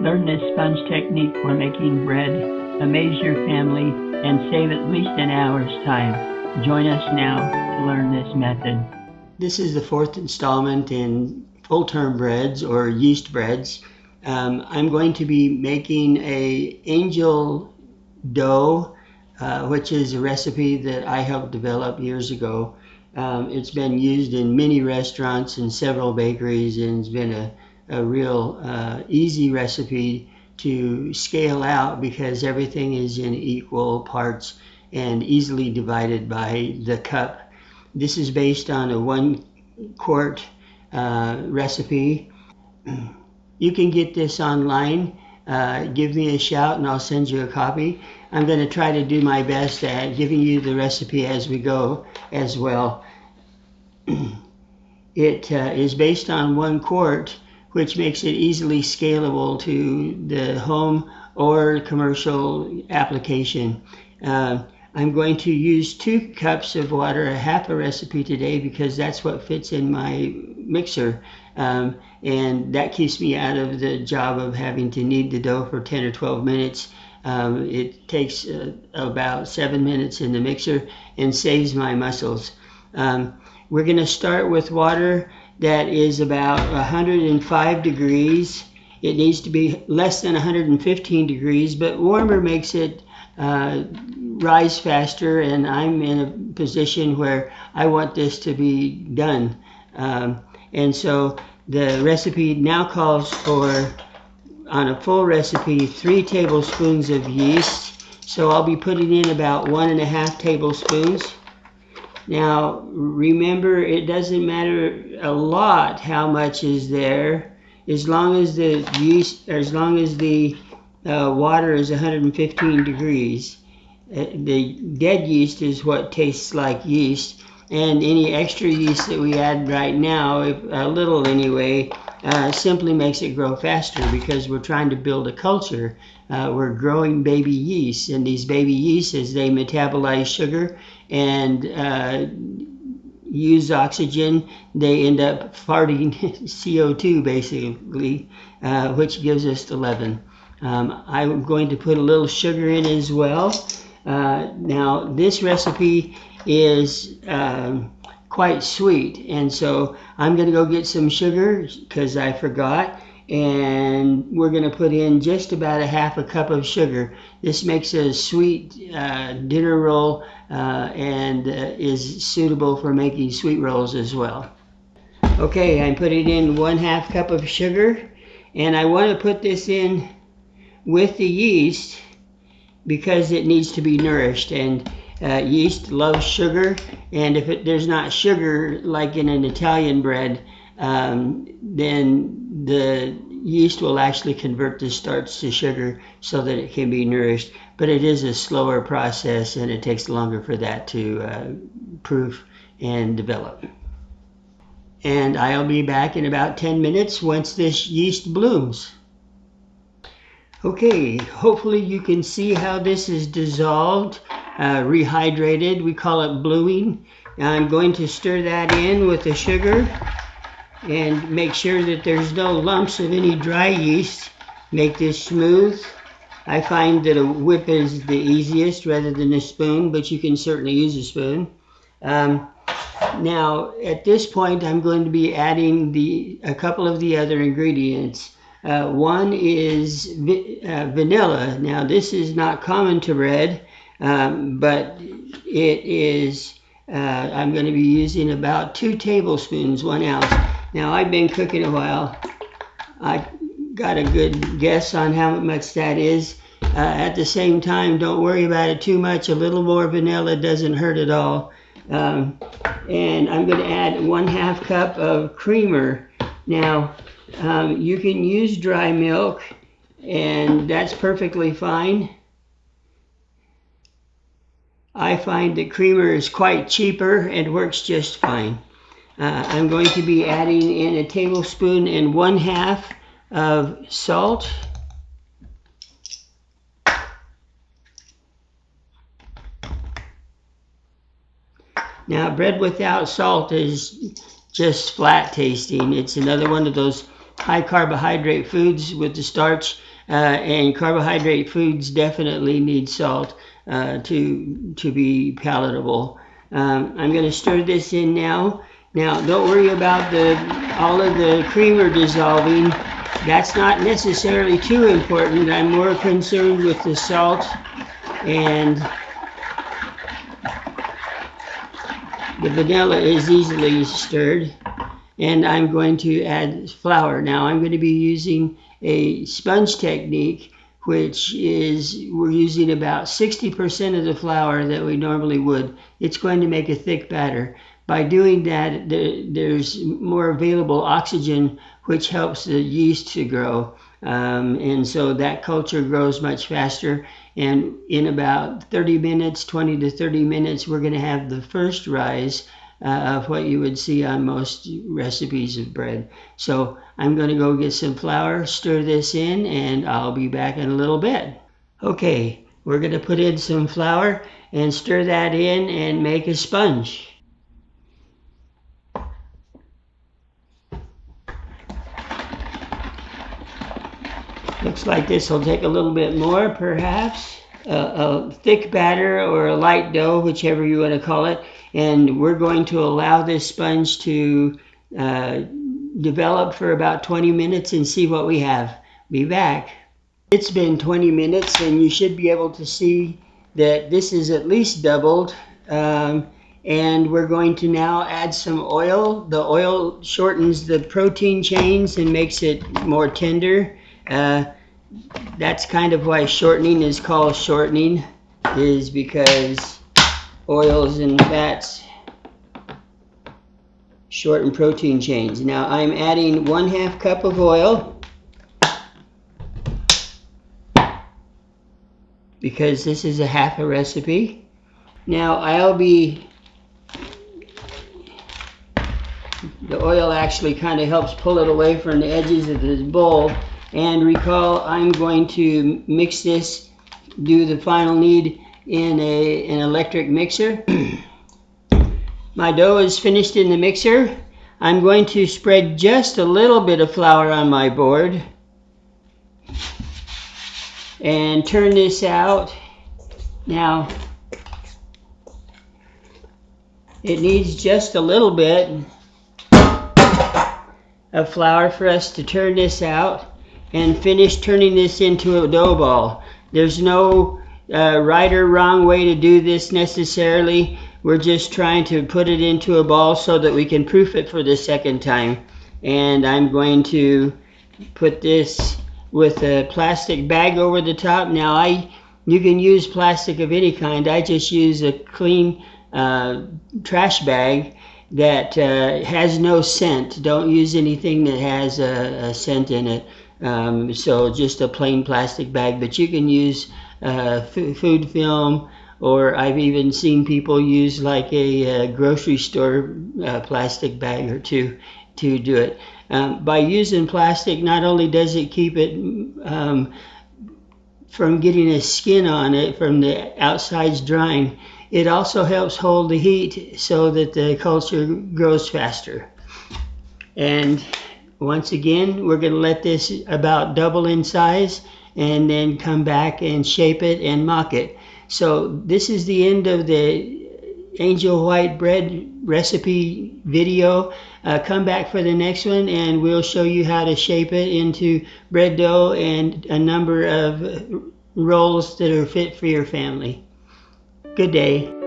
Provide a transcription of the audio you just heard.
Learn this sponge technique for making bread, amaze your family, and save at least an hour's time. Join us now to learn this method. This is the fourth installment in full-term breads or yeast breads. I'm going to be making a angel dough, which is a recipe that I helped develop years ago. It's been used in many restaurants and several bakeries, and it's been a real easy recipe to scale out because everything is in equal parts and easily divided by the cup. This is based on a 1-quart recipe. You can get this online. Give me a shout and I'll send you a copy. I'm going to try to do my best at giving you the recipe as we go as well. It is based on 1 quart, which makes it easily scalable to the home or commercial application. I'm going to use 2 cups of water, a half a recipe today, because that's what fits in my mixer. And that keeps me out of the job of having to knead the dough for 10 or 12 minutes. It takes about 7 minutes in the mixer and saves my muscles. We're going to start with water that is about 105 degrees. It needs to be less than 115 degrees, but warmer makes it rise faster, and I'm in a position where I want this to be done. And so the recipe now calls for, on a full recipe, 3 tablespoons of yeast. So I'll be putting in about 1.5 tablespoons. Now remember, it doesn't matter a lot how much is there, as long as the yeast, or as long as the water is 115 degrees. The dead yeast is what tastes like yeast, and any extra yeast that we add right now, a little anyway, simply makes it grow faster because we're trying to build a culture. We're growing baby yeast, and these baby yeasts, as they metabolize sugar and use oxygen, they end up farting CO2 basically, which gives us the leaven. I'm going to put a little sugar in as well. Now this recipe is quite sweet, and so I'm going to go get some sugar because I forgot, and we're going to put in just about 1/2 cup of sugar. This makes a sweet dinner roll and is suitable for making sweet rolls as well. Okay, I'm putting in 1/2 cup of sugar, and I want to put this in with the yeast because it needs to be nourished, and yeast loves sugar, and if there's not sugar like in an Italian bread, then the yeast will actually convert the starch to sugar so that it can be nourished. But it is a slower process, and it takes longer for that to proof and develop. And I'll be back in about 10 minutes once this yeast blooms. Okay, hopefully you can see how this is dissolved, rehydrated. We call it bluing. I'm going to stir that in with the sugar and make sure that there's no lumps of any dry yeast. Make this smooth. I find that a whip is the easiest rather than a spoon, but you can certainly use a spoon. Now at this point I'm going to be adding a couple of the other ingredients. One is vanilla. Now this is not common to bread, but it is, I'm going to be using about 2 tablespoons, 1 ounce. Now I've been cooking a while. I got a good guess on how much that is. At the same time, don't worry about it too much. A little more vanilla doesn't hurt at all. And I'm going to add 1/2 cup of creamer. Now you can use dry milk, and that's perfectly fine. I find that creamer is quite cheaper and works just fine. I'm going to be adding in 1 tablespoon and 1/2 of salt. Now bread without salt is just flat tasting. It's another one of those high carbohydrate foods with the starch. and carbohydrate foods definitely need salt to be palatable. I'm going to stir this in now. Now, don't worry about all of the creamer dissolving. That's not necessarily too important. I'm more concerned with the salt, and the vanilla is easily stirred. And I'm going to add flour. Now, I'm going to be using a sponge technique, which is we're using about 60% of the flour that we normally would. It's going to make a thick batter. By doing that, there's more available oxygen, which helps the yeast to grow. And so that culture grows much faster. And in about 30 minutes, 20 to 30 minutes, we're going to have the first rise of what you would see on most recipes of bread. So I'm going to go get some flour, stir this in, and I'll be back in a little bit. Okay, we're going to put in some flour and stir that in and make a sponge. Looks like this will take a little bit more, perhaps. A thick batter or a light dough, whichever you want to call it. And we're going to allow this sponge to develop for about 20 minutes and see what we have. Be back. It's been 20 minutes and you should be able to see that this is at least doubled. And we're going to now add some oil. The oil shortens the protein chains and makes it more tender. That's kind of why shortening is called shortening, is because oils and fats shorten protein chains. Now I'm adding 1/2 cup of oil because this is a half a recipe. Now the oil actually kind of helps pull it away from the edges of this bowl. And recall, I'm going to mix this, do the final knead in an electric mixer. My dough is finished in the mixer. I'm going to spread just a little bit of flour on my board and turn this out. Now, it needs just a little bit of flour for us to turn this out and finish turning this into a dough ball. There's no right or wrong way to do this necessarily. We're just trying to put it into a ball so that we can proof it for the second time. And I'm going to put this with a plastic bag over the top. Now you can use plastic of any kind. I just use a clean trash bag that has no scent. Don't use anything that has a scent in it. So just a plain plastic bag, but you can use food film, or I've even seen people use like a grocery store plastic bag or two to do it. By using plastic, not only does it keep it from getting a skin on it from the outsides drying, it also helps hold the heat so that the culture grows faster. And once again, we're going to let this about double in size and then come back and shape it and mock it. So this is the end of the angel white bread recipe video. Come back for the next one and we'll show you how to shape it into bread dough and a number of rolls that are fit for your family. Good day.